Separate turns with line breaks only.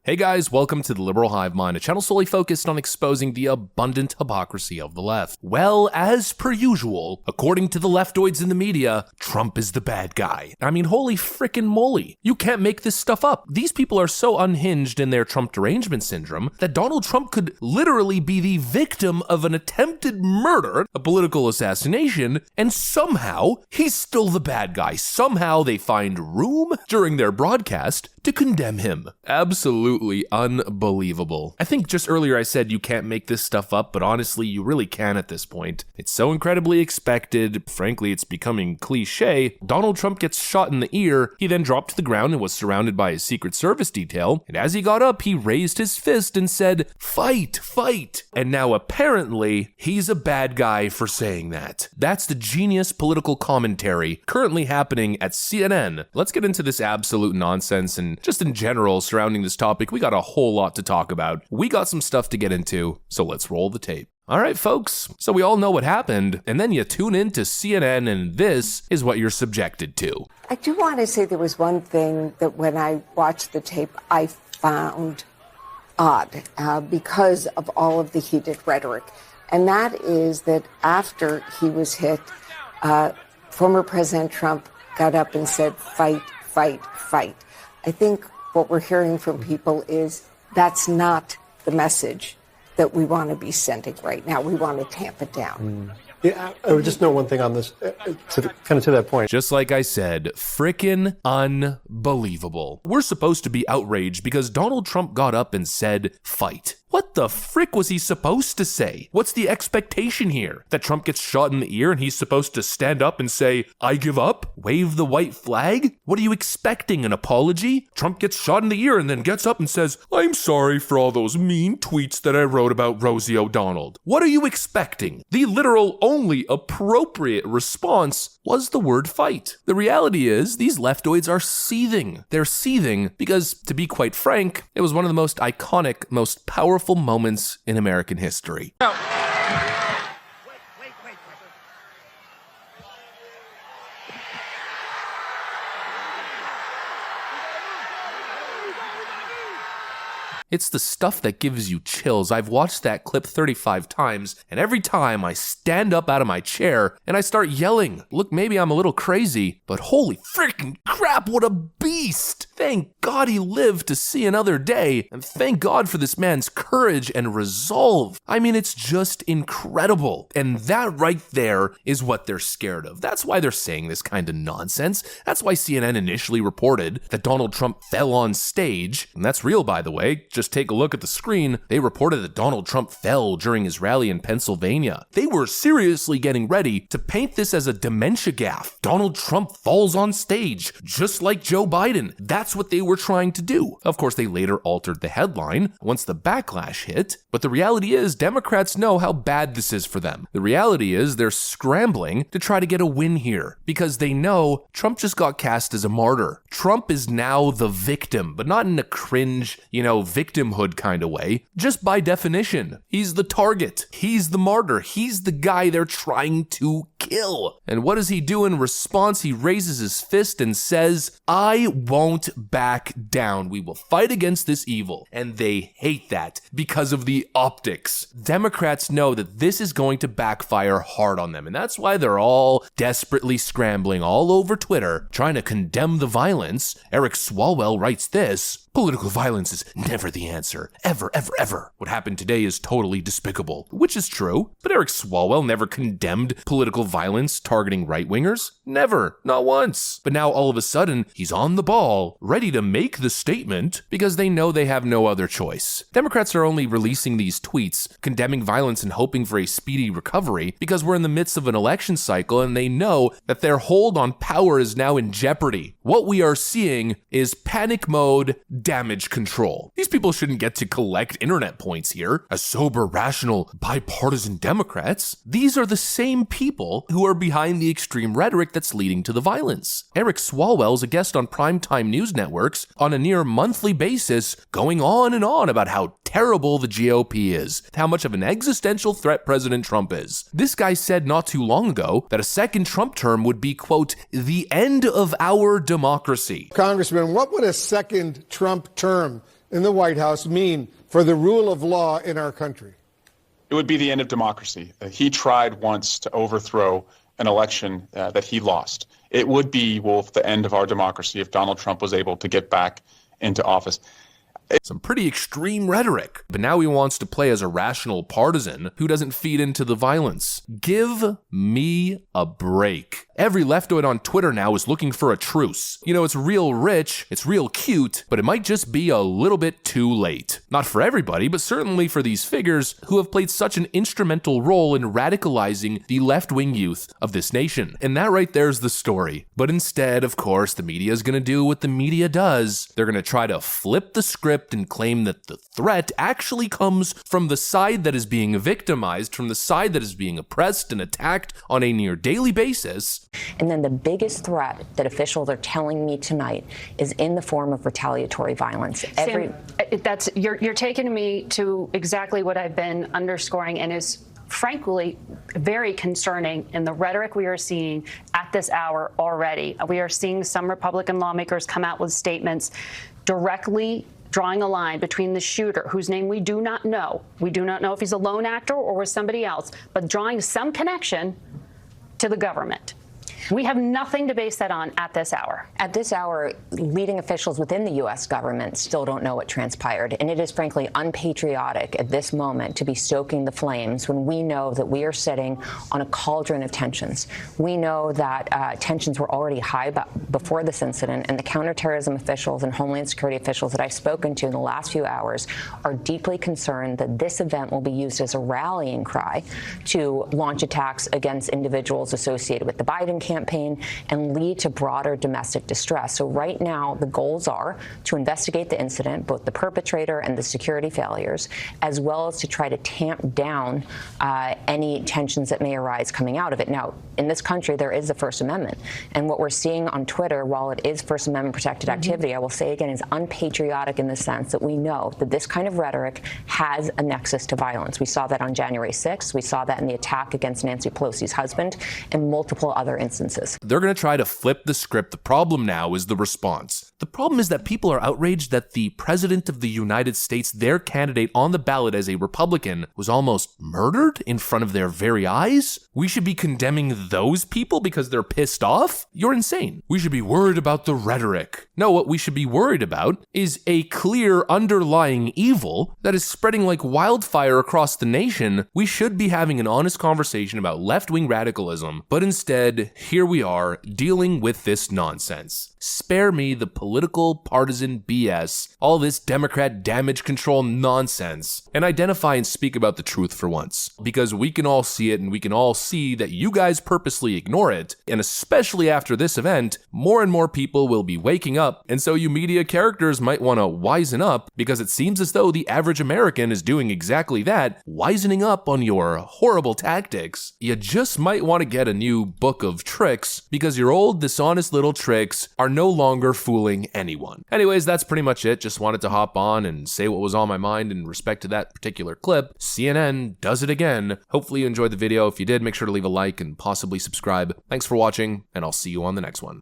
Hey guys, welcome to the Liberal Hive Mind, a channel solely focused on exposing the abundant hypocrisy of the left. Well, as per usual, according to the leftoids in the media, Trump is the bad guy. I mean, holy frickin' moly. You can't make this stuff up. These people are so unhinged in their Trump derangement syndrome that Donald Trump could literally be the victim of an attempted murder, a political assassination, and somehow he's still the bad guy. Somehow they find room during their broadcast to condemn him. Absolutely unbelievable. I think just earlier I said you can't make this stuff up, but honestly, you really can at this point. It's so incredibly expected. Frankly, it's becoming cliche. Donald Trump gets shot in the ear. He then dropped to the ground and was surrounded by his Secret Service detail. And as he got up, he raised his fist and said, "Fight, fight." And now apparently, he's a bad guy for saying that. That's the genius political commentary currently happening at CNN. Let's get into this absolute nonsense and just in general surrounding this topic. We got a whole lot to talk about. We got some stuff to get into, so let's roll the tape. All right, folks, so we all know what happened, and then you tune in to CNN, and this is what you're subjected to.
I do want to say there was one thing that when I watched the tape, I found odd because of all of the heated rhetoric, and that is that after he was hit, former President Trump got up and said, "Fight, fight, fight." I think what we're hearing from people is that's not the message that we want to be sending right now. We want to tamp it down.
Yeah, I would just note one thing on this, to that point.
Just like I said, frickin' unbelievable. We're supposed to be outraged because Donald Trump got up and said, "Fight." What the frick was he supposed to say? What's the expectation here? That Trump gets shot in the ear and he's supposed to stand up and say, "I give up"? Wave the white flag? What are you expecting, an apology? Trump gets shot in the ear and then gets up and says, "I'm sorry for all those mean tweets that I wrote about Rosie O'Donnell." What are you expecting? The literal only appropriate response was the word fight. The reality is these leftoids are seething. They're seething because, to be quite frank, it was one of the most iconic, most powerful moments in American history.
Wait.
It's the stuff that gives you chills. I've watched that clip 35 times, and every time I stand up out of my chair and I start yelling. Look, maybe I'm a little crazy, but holy freaking crap, what a beast! Thank God he lived to see another day, and thank God for this man's courage and resolve. I mean, it's just incredible. And that right there is what they're scared of. That's why they're saying this kind of nonsense. That's why CNN initially reported that Donald Trump fell on stage, and that's real, by the way. Just take a look at the screen. They reported that Donald Trump fell during his rally in Pennsylvania. They were seriously getting ready to paint this as a dementia gaffe. Donald Trump falls on stage, just like Joe Biden. That's what they were trying to do. Of course, they later altered the headline once the backlash hit, but the reality is Democrats know how bad this is for them. The reality is they're scrambling to try to get a win here because they know Trump just got cast as a martyr. Trump is now the victim, but not in a cringe, victimhood kind of way. Just by definition, he's the target. He's the martyr. He's the guy they're trying to kill. And what does he do in response? He raises his fist and says, "I won't back down. We will fight against this evil." And they hate that because of the optics. Democrats know that this is going to backfire hard on them. And that's why they're all desperately scrambling all over Twitter, trying to condemn the violence. Eric Swalwell writes this: "Political violence is never the answer. Ever, ever, ever. What happened today is totally despicable." Which is true, but Eric Swalwell never condemned political violence targeting right-wingers. Never. Not once. But now all of a sudden, he's on the ball, ready to make the statement because they know they have no other choice. Democrats are only releasing these tweets, condemning violence and hoping for a speedy recovery because we're in the midst of an election cycle and they know that their hold on power is now in jeopardy. What we are seeing is panic mode, damage control. These people shouldn't get to collect internet points here as sober, rational, bipartisan Democrats. These are the same people who are behind the extreme rhetoric that's leading to the violence. Eric Swalwell is a guest on primetime news networks on a near monthly basis, going on and on about how terrible the GOP is, how much of an existential threat President Trump is. This guy said not too long ago that a second Trump term would be, quote, "the end of our democracy."
Congressman, what would a second Trump term
in the White House mean for the rule of law in our country?
It would be the end of democracy. He tried once to overthrow an election that he lost. It would be, Wolf, the end of our democracy if Donald Trump was able to get back into office.
Some pretty extreme rhetoric, but now he wants to play as a rational partisan who doesn't feed into the violence. Give me a break. Every leftoid on Twitter now is looking for a truce. You know, it's real rich, it's real cute, but it might just be a little bit too late. Not for everybody, but certainly for these figures who have played such an instrumental role in radicalizing the left-wing youth of this nation. And that right there's the story. But instead, of course, the media is going to do what the media does. They're going to try to flip the script and claim that the threat actually comes from the side that is being victimized, from the side that is being oppressed and attacked on a near daily basis.
And then the biggest threat that officials are telling me tonight is in the form of retaliatory violence.
Sam, you're taking me to exactly what I've been underscoring and is frankly very concerning in the rhetoric we are seeing at this hour already. We are seeing some Republican lawmakers come out with statements directly drawing a line between the shooter, whose name we do not know. We do not know if he's a lone actor or was somebody else, but drawing some connection to the government. We have nothing to base that on at this hour.
At this hour, leading officials within the U.S. government still don't know what transpired. And it is frankly unpatriotic at this moment to be stoking the flames when we know that we are sitting on a cauldron of tensions. We know that tensions were already high before this incident, and the counterterrorism officials and Homeland Security officials that I've spoken to in the last few hours are deeply concerned that this event will be used as a rallying cry to launch attacks against individuals associated with the Biden campaign and lead to broader domestic distress. So right now, the goals are to investigate the incident, both the perpetrator and the security failures, as well as to try to tamp down any tensions that may arise coming out of it. Now, in this country, there is the First Amendment. And what we're seeing on Twitter, while it is First Amendment protected activity, I will say again, is unpatriotic in the sense that we know that this kind of rhetoric has a nexus to violence. We saw that on January 6th. We saw that in the attack against Nancy Pelosi's husband and multiple other instances.
They're going to try to flip the script. The problem now is the response. The problem is that people are outraged that the president of the United States, their candidate on the ballot as a Republican, was almost murdered in front of their very eyes. We should be condemning those people because they're pissed off? You're insane. We should be worried about the rhetoric. No, what we should be worried about is a clear underlying evil that is spreading like wildfire across the nation. We should be having an honest conversation about left-wing radicalism, but instead, here we are dealing with this nonsense. Spare me the political partisan BS, all this Democrat damage control nonsense, and identify and speak about the truth for once. Because we can all see it and we can all see that you guys purposely ignore it, and especially after this event, more and more people will be waking up, and so you media characters might want to wisen up because it seems as though the average American is doing exactly that, wisening up on your horrible tactics. You just might want to get a new book of tricks because your old dishonest little tricks are no longer fooling anyone. Anyways, that's pretty much it. Just wanted to hop on and say what was on my mind in respect to that particular clip. CNN does it again. Hopefully you enjoyed the video. If you did, make sure to leave a like and possibly subscribe. Thanks for watching, and I'll see you on the next one.